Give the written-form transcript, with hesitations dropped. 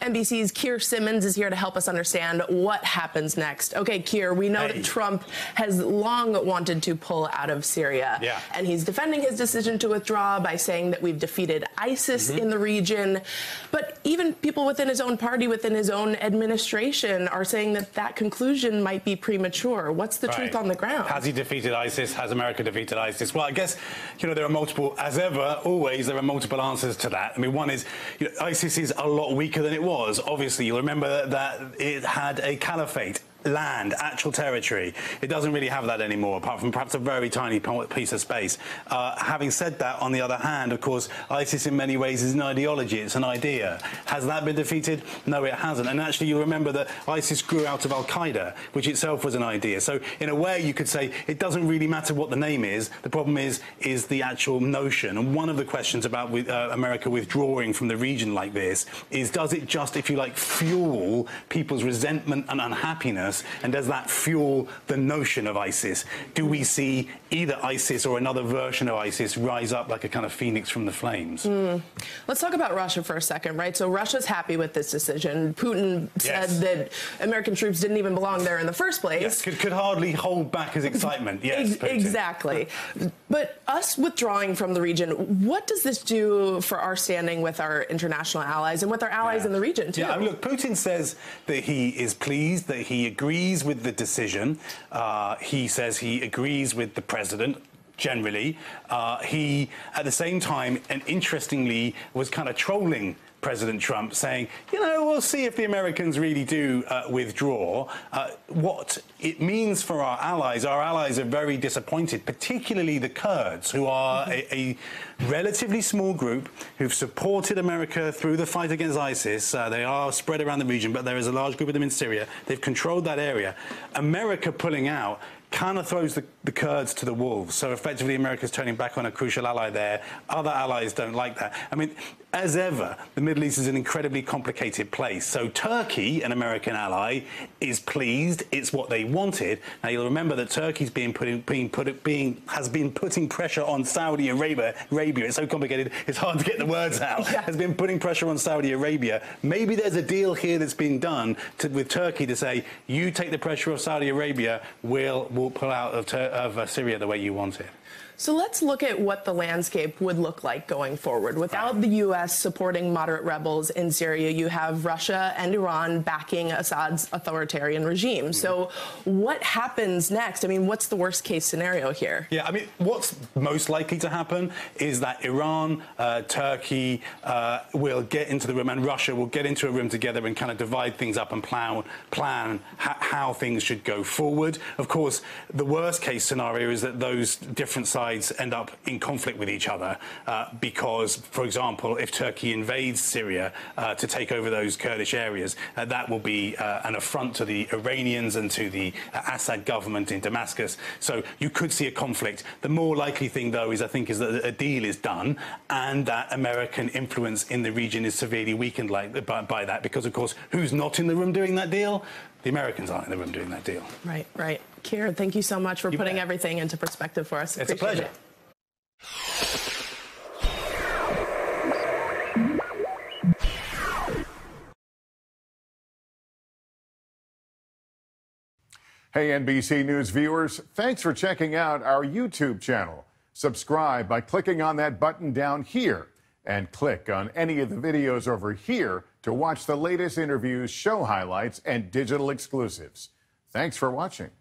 NBC's Keir Simmons is here to help us understand what happens next. Okay, Keir, we know that Trump has long wanted to pull out of Syria. And he's defending his decision to withdraw by saying that we've defeated ISIS in the region. But even people within his own party, within his own administration, are saying that that conclusion might be premature. What's the truth on the ground? Has he defeated ISIS? Has America defeated ISIS? Well, I guess, there are multiple, as ever, always, there are multiple answers to that. I mean, one is, ISIS is a lot weaker than it was. Obviously, you'll remember that it had a caliphate. Land, actual territory. It doesn't really have that anymore, apart from perhaps a very tiny piece of space. Having said that, on the other hand, of course, ISIS in many ways is an ideology. It's an idea. Has that been defeated? No, it hasn't. And actually, you remember that ISIS grew out of Al-Qaeda, which itself was an idea. So in a way, you could say it doesn't really matter what the name is. The problem is the actual notion. And one of the questions about America withdrawing from the region like this is, does it just, if you like, fuel people's resentment and unhappiness? And does that fuel the notion of ISIS? Do we see either ISIS or another version of ISIS rise up like a kind of phoenix from the flames? Let's talk about Russia for a second, right? So Russia's happy with this decision. Putin said that American troops didn't even belong there in the first place. Yes, could hardly hold back his excitement. Yes, exactly. But us withdrawing from the region, what does this do for our standing with our international allies and with our allies in the region, too? Yeah, I mean, look, Putin says that he is pleased, that he agrees with the decision. He says he agrees with the president. Generally, he, at the same time, and interestingly, was kind of trolling President Trump, saying, we'll see if the Americans really do withdraw. What it means for our allies are very disappointed, particularly the Kurds, who are a relatively small group who've supported America through the fight against ISIS. They are spread around the region, but there is a large group of them in Syria. They've controlled that area. America pulling out kind of throws the Kurds to the wolves. So effectively, America's turning back on a crucial ally there. Other allies don't like that. I mean, as ever, the Middle East is an incredibly complicated place. So Turkey, an American ally, is pleased. It's what they wanted. Now, you'll remember that Turkey's has been putting pressure on Saudi Arabia. It's so complicated, it's hard to get the words out. Has been putting pressure on Saudi Arabia. Maybe there's a deal here that's being done with Turkey to say, you take the pressure of Saudi Arabia, we'll pull out of Syria the way you want it. So let's look at what the landscape would look like going forward. Without the U.S. supporting moderate rebels in Syria, you have Russia and Iran backing Assad's authoritarian regime. So what happens next? I mean, what's the worst case scenario here? Yeah, I mean, what's most likely to happen is that Iran, Turkey will get into the room, and Russia will get into a room together and kind of divide things up and plan how things should go forward. Of course, the worst case scenario is that those different sides end up in conflict with each other because, for example, if Turkey invades Syria to take over those Kurdish areas, that will be an affront to the Iranians and to the Assad government in Damascus. So you could see a conflict. The more likely thing, though, is that a deal is done and that American influence in the region is severely weakened by that, because, of course, who's not in the room doing that deal? The Americans aren't in the room doing that deal. Right, right. Keir, thank you so much for putting everything into perspective for us. It's a pleasure. Hey, NBC News viewers, thanks for checking out our YouTube channel. Subscribe by clicking on that button down here and click on any of the videos over here to watch the latest interviews, show highlights, and digital exclusives. Thanks for watching.